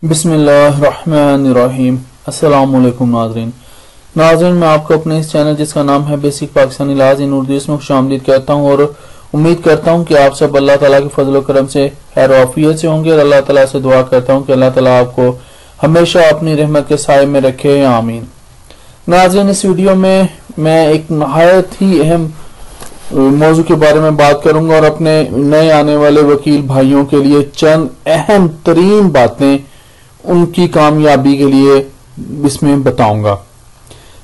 बिस्मिल्लाहिर्रहमानिर्रहीम। अस्सलामुअलैकुम नाज़रीन, मैं आपको अपने इस चैनल जिसका नाम है बेसिक पाकिस्तानी लॉज इन उर्दू इसमें खुशामदीद कहता हूँ और उम्मीद करता हूँ कि आप सब अल्लाह ताला के फजल करम से खैर आफियत से होंगे और अल्लाह ताला से दुआ करता हूँ कि अल्लाह ताला आपको हमेशा अपनी रहमत के साए में रखे, आमीन। नाज़रीन, इस वीडियो में मैं एक नहायत ही अहम मौजू के बारे में बात करूंगा और अपने नए आने वाले वकील भाइयों के लिए चंद अहम तरीन बातें उनकी कामयाबी के लिए इसमें बताऊंगा।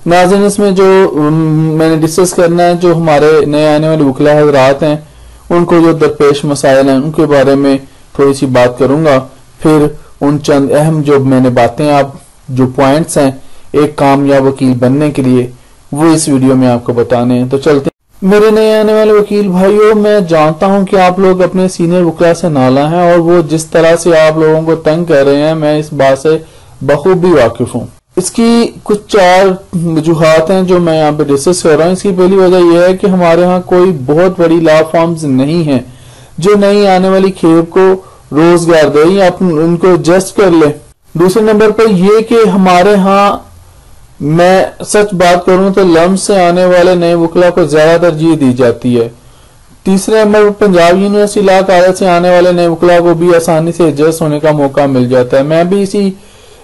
नाज़रीन, इसमें जो मैंने डिस्कस करना है, जो हमारे नए आने वाले वकील हज़रात हैं उनको जो दरपेश मसाइल हैं उनके बारे में थोड़ी सी बात करूंगा। फिर उन चंद अहम जो मैंने बातें आप जो पॉइंट्स हैं एक कामयाब वकील बनने के लिए वो इस वीडियो में आपको बताने हैं। तो चलते मेरे नए आने वाले वकील भाइयों, मैं जानता हूं कि आप लोग अपने सीनियर वकील से नाला हैं और वो जिस तरह से आप लोगों को तंग कर रहे हैं मैं इस बात से बखूबी वाकिफ हूं। इसकी कुछ चार वजूहात हैं जो मैं यहाँ पे डिस्कस कर रहा हूँ। इसकी पहली वजह यह है कि हमारे यहाँ कोई बहुत बड़ी लॉ फॉर्म्स नहीं है जो नई आने वाली खेप को रोजगार दे या उनको एडजस्ट कर ले। दूसरे नंबर पर यह कि हमारे यहाँ मैं सच बात करूं तो लम्ब से आने वाले नए वकीलों को ज्यादा तरजीह दी जाती है। तीसरे नंबर पर पंजाब यूनिवर्सिटी लॉ कॉलेज से आने वाले नए वकीलों को भी आसानी से एडजस्ट होने का मौका मिल जाता है। मैं भी इसी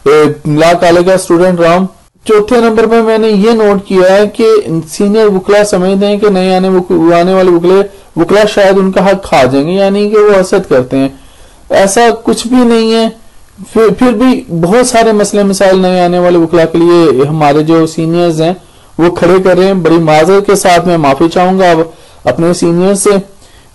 लॉ कॉलेज का स्टूडेंट रहा हूं। चौथे नंबर पर मैंने ये नोट किया है कि सीनियर वकील समझते हैं कि नए आने वाले वकील शायद उनका हक खा जाएंगे, यानी कि वो हसद करते हैं। ऐसा कुछ भी नहीं है। फिर भी बहुत सारे मसले मसाइल नए आने वाले वकील के लिए हमारे जो सीनियर्स हैं वो खड़े कर रहे हैं। बड़ी माजरत के साथ मैं माफी चाहूंगा अब अपने सीनियर्स से,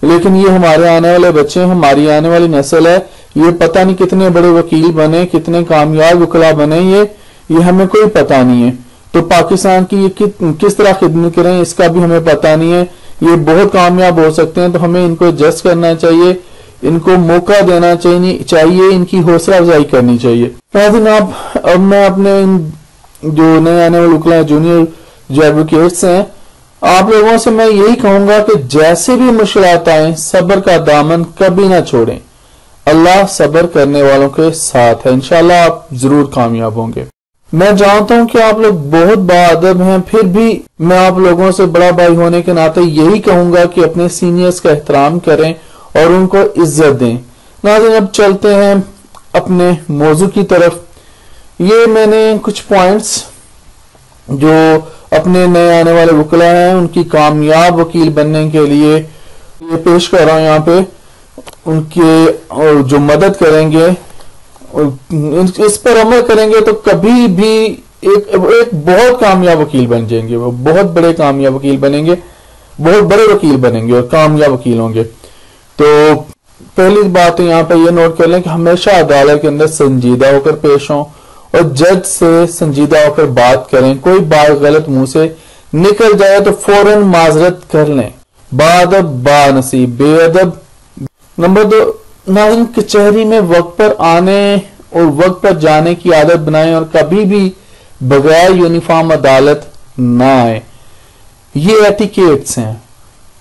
लेकिन ये हमारे आने वाले बच्चे, हमारी आने वाली नस्ल है। ये पता नहीं कितने बड़े वकील बने, कितने कामयाब वकील बने, ये हमें कोई पता नहीं है। तो पाकिस्तान की ये किस तरह खिदमत करें इसका भी हमें पता नहीं है। ये बहुत कामयाब हो सकते हैं, तो हमें इनको एडजस्ट करना चाहिए, इनको मौका देना चाहिए, इनकी हौसला अफजाई करनी चाहिए। अब मैं अपने जो नए आने वाले वकील जूनियर जो एडवोकेट्स हैं आप लोगों से मैं यही कहूंगा कि जैसे भी मुश्किलात आए सब्र का दामन कभी ना छोड़ें। अल्लाह सब्र करने वालों के साथ है, इंशाल्लाह आप जरूर कामयाब होंगे। मैं जानता हूं कि आप लोग बहुत बाअदब हैं, फिर भी मैं आप लोगों से बड़ा भाई होने के नाते यही कहूंगा कि अपने सीनियर्स का एहतराम करें और उनको इज्जत दें। नाज़रीन, अब चलते हैं अपने मौजू की तरफ। ये मैंने कुछ पॉइंट्स जो अपने नए आने वाले वकील हैं उनकी कामयाब वकील बनने के लिए ये पेश कर रहा हूं यहाँ पे, उनके जो मदद करेंगे इस पर अमल करेंगे तो कभी भी एक बहुत कामयाब वकील बन जाएंगे। वो बहुत बड़े कामयाब वकील बनेंगे, बहुत बड़े वकील बनेंगे और कामयाब वकील होंगे। तो पहली बात तो यहाँ पे ये नोट कर लें कि हमेशा अदालत के अंदर संजीदा होकर पेश हों और जज से संजीदा होकर बात करें। कोई बात गलत मुंह से निकल जाए तो फौरन माजरत कर लें। बाअदब बानसीब बेअदब। नंबर 2, नाज़रीन, कचहरी में वक्त पर आने और वक्त पर जाने की आदत बनाएं और कभी भी बगैर यूनिफॉर्म अदालत ना आए। ये एटिकेट्स हैं,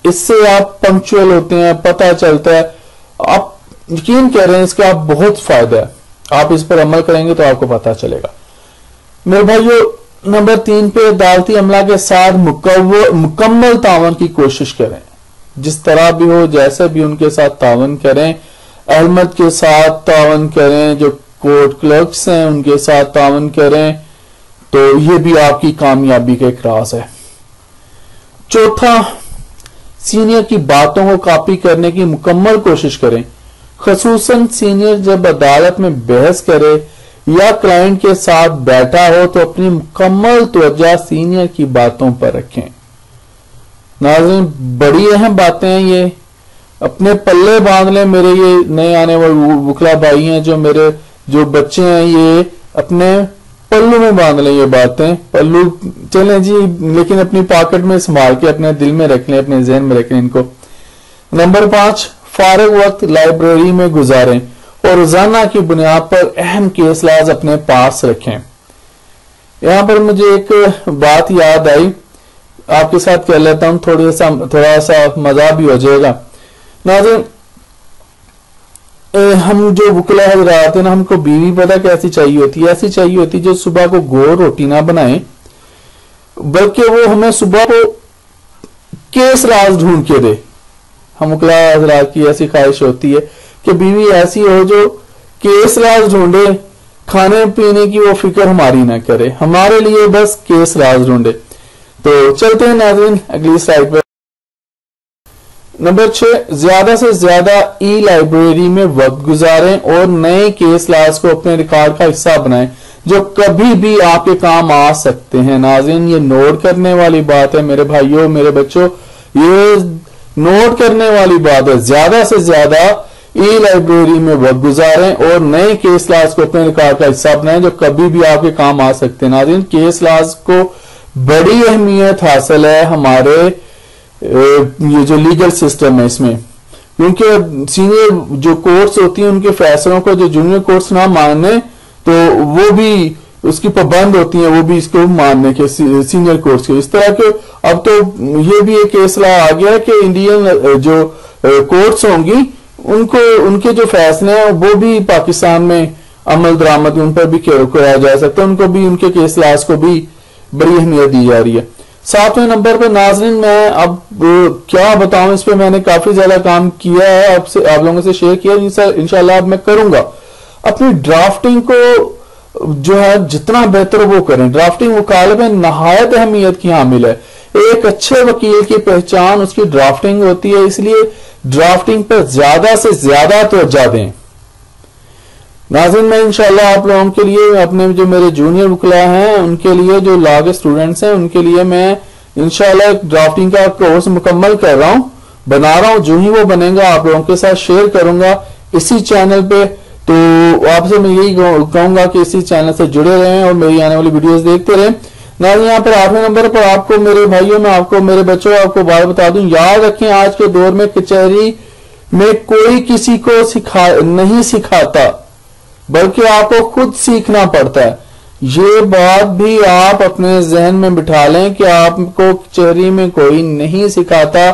इससे आप पंक्चुअल होते हैं, पता चलता है। आप यकीन कर रहे हैं इसका आप बहुत फायदा है, आप इस पर अमल करेंगे तो आपको पता चलेगा। मेरे भाइयों, नंबर 3 पे अदालती अमला के साथ मुकम्मल तावन की कोशिश करें। जिस तरह भी हो, जैसे भी उनके साथ तावन करें। अहमद के साथ तावन करें, जो कोर्ट क्लर्क्स हैं उनके साथ तावन करें, तो ये भी आपकी कामयाबी का एक राज है। चौथा, सीनियर की बातों को कॉपी करने की मुकम्मल कोशिश करें। खसूसन सीनियर जब अदालत में बहस करे या क्लाइंट के साथ बैठा हो तो अपनी मुकम्मल तवज्जो सीनियर की बातों पर रखें। नाज़रीन, बड़ी अहम बातें हैं, ये अपने पल्ले बांध लें। मेरे ये नए आने वाले वकील भाई हैं, जो मेरे जो बच्चे हैं, ये अपने पल्लू में बांध लें। ये बातें पल्लू चलें जी, लेकिन अपनी पॉकेट में संभाल के अपने दिल में रख लें, अपने जहन में रख लें इनको। नंबर 5, फारग वक्त लाइब्रेरी में गुजारें और रोजाना की बुनियाद पर अहम केस लाज अपने पास रखें। यहां पर मुझे एक बात याद आई, आपके साथ कर लेता हूं, थोड़ा सा मजा भी हो जाएगा। नाज़रीन, हम जो वकला हजरात हैं ना, हमको बीवी पता कैसी चाहिए होती है? ऐसी चाहिए होती है जो सुबह को गोल रोटी ना बनाए, बल्कि वो हमें सुबह को केस राज ढूंढ के दे। हम वकला हजरात की ऐसी ख्वाहिश होती है कि बीवी ऐसी हो जो केस राज ढूंढे, खाने पीने की वो फिक्र हमारी ना करे, हमारे लिए बस केस राज ढूंढे। तो चलते हैं नाज़रीन अगली स्लाइड पर। नंबर 6, ज्यादा से ज्यादा ई लाइब्रेरी में वक्त गुजारें और नए केस लॉज को अपने रिकॉर्ड का हिस्सा बनाएं जो कभी भी आपके काम आ सकते हैं। नाज़रीन, ये नोट करने वाली बात है मेरे भाइयों, मेरे बच्चों, ये नोट करने वाली बात है। ज्यादा से ज्यादा ई लाइब्रेरी में वक्त गुजारें और नए केस लॉज को अपने रिकॉर्ड का हिस्सा बनाएं जो कभी भी आपके काम आ सकते हैं। नाज़रीन, केस लॉज को बड़ी अहमियत हासिल है हमारे ये जो लीगल सिस्टम है इसमें, क्योंकि सीनियर जो कोर्ट्स होती हैं उनके फैसलों को जो जूनियर कोर्ट्स ना माने तो वो भी उसकी पाबंद होती हैं, वो भी इसको मानने के सीनियर कोर्ट्स के। इस तरह के अब तो ये भी एक केस लॉ आ गया है कि इंडियन जो कोर्ट्स होंगी उनको उनके जो फैसले हैं वो भी पाकिस्तान में अमल दरामद उन पर भी किया जा सकता है, उनको भी उनके केस लॉज को भी बड़ी अहमियत दी जा रही है। 7वें नंबर पर नाज़रीन मैं अब क्या बताऊं, इस पे मैंने काफी ज्यादा काम किया है, आप लोगों से शेयर किया, इंशाल्लाह अब मैं करूंगा। अपनी ड्राफ्टिंग को जो है जितना बेहतर वो करें। ड्राफ्टिंग वकालत में नहायत अहमियत की हामिल है। एक अच्छे वकील की पहचान उसकी ड्राफ्टिंग होती है, इसलिए ड्राफ्टिंग पर ज्यादा से ज्यादा तवज्जो दें। नाज़रीन, मैं इंशाल्लाह आप लोगों के लिए, अपने जो मेरे जूनियर वकला हैं उनके लिए, जो लॉ के स्टूडेंट्स हैं उनके लिए मैं इंशाल्लाह ड्राफ्टिंग का कोर्स मुकम्मल कर रहा हूं, बना रहा हूं। जो ही वो बनेगा आप लोगों के साथ शेयर करूंगा इसी चैनल पे। तो आपसे मैं यही कहूंगा कि इसी चैनल से जुड़े रहें और मेरी आने वाली वीडियोस देखते रहें। नाज़रीन, यहाँ पर 8वें नंबर पर आपको मेरे भाइयों, मैं आपको मेरे बच्चों आपको बात बता दूं, याद रखें आज के दौर में कचहरी में कोई किसी को नहीं सिखाता, बल्कि आपको खुद सीखना पड़ता है। ये बात भी आप अपने जहन में बिठा लें कि आपको कचहरी में कोई नहीं सिखाता,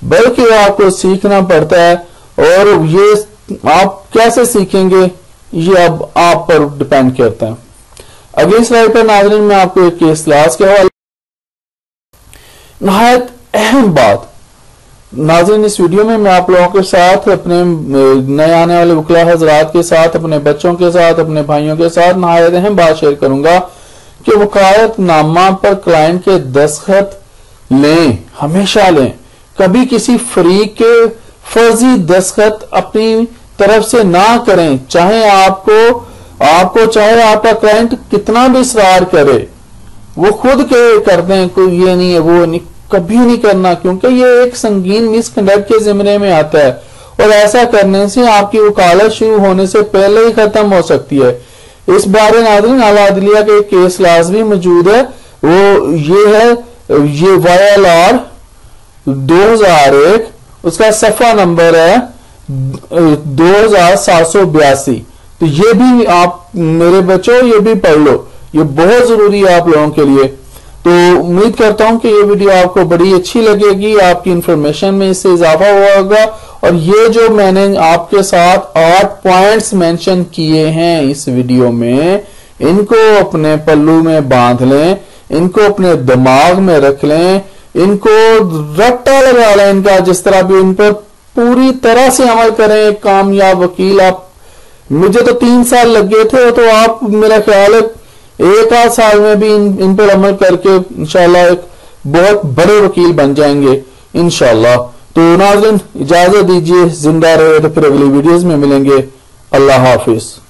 बल्कि आपको सीखना पड़ता है। और ये आप कैसे सीखेंगे ये अब आप पर डिपेंड करता है। अगली स्लाइड पर नाज़रीन मैं आपको एक केस लॉज के हवाले, नहायत अहम बात। नाज़रीन, इस वीडियो में मैं आप लोगों के साथ, अपने नए आने वाले वकला हजरात के साथ, अपने बच्चों के साथ, अपने भाइयों के साथ नहायत अहम बात शेयर करूंगा कि वकालत नामा पर क्लाइंट के दस्तखत लें, हमेशा लें। कभी किसी फरीक के फर्जी दस्तखत अपनी तरफ से ना करें, चाहे चाहे आपका क्लाइंट कितना भी इसरार करे, वो खुद के कर दें, कोई ये नहीं है वो नहीं, कभी नहीं करना, क्योंकि ये एक संगीन मिसकंडक्ट के जिम्मे में आता है और ऐसा करने से आपकी वकालत शुरू होने से पहले ही खत्म हो सकती है। इस बारे नाज़रीन आला अदलिया के केस लॉज भी मौजूद है, वो ये है, ये YLR 2001, उसका सफा नंबर है 2782। तो ये भी आप मेरे बच्चों ये भी पढ़ लो, ये बहुत जरूरी है आप लोगों के लिए। तो उम्मीद करता हूं कि ये वीडियो आपको बड़ी अच्छी लगेगी, आपकी इंफॉर्मेशन में इससे इजाफा हुआ होगा। और ये जो मैंने आपके साथ 8 पॉइंट्स मेंशन किए हैं इस वीडियो में, इनको अपने पल्लू में बांध लें, इनको अपने दिमाग में रख लें, इनको रट्टा लगा लें इनका, जिस तरह भी इन पर पूरी तरह से अमल करें। एक कामयाब वकील आप, मुझे तो 3 साल लग गए थे, तो आप मेरा ख्याल है 1 आध साल में भी इन पर अमल करके इंशाल्लाह एक बहुत बड़े वकील बन जाएंगे इंशाल्लाह। तो नाज़रीन इजाजत दीजिए, जिंदा रहे तो फिर अगली वीडियोस में मिलेंगे। अल्लाह हाफिज।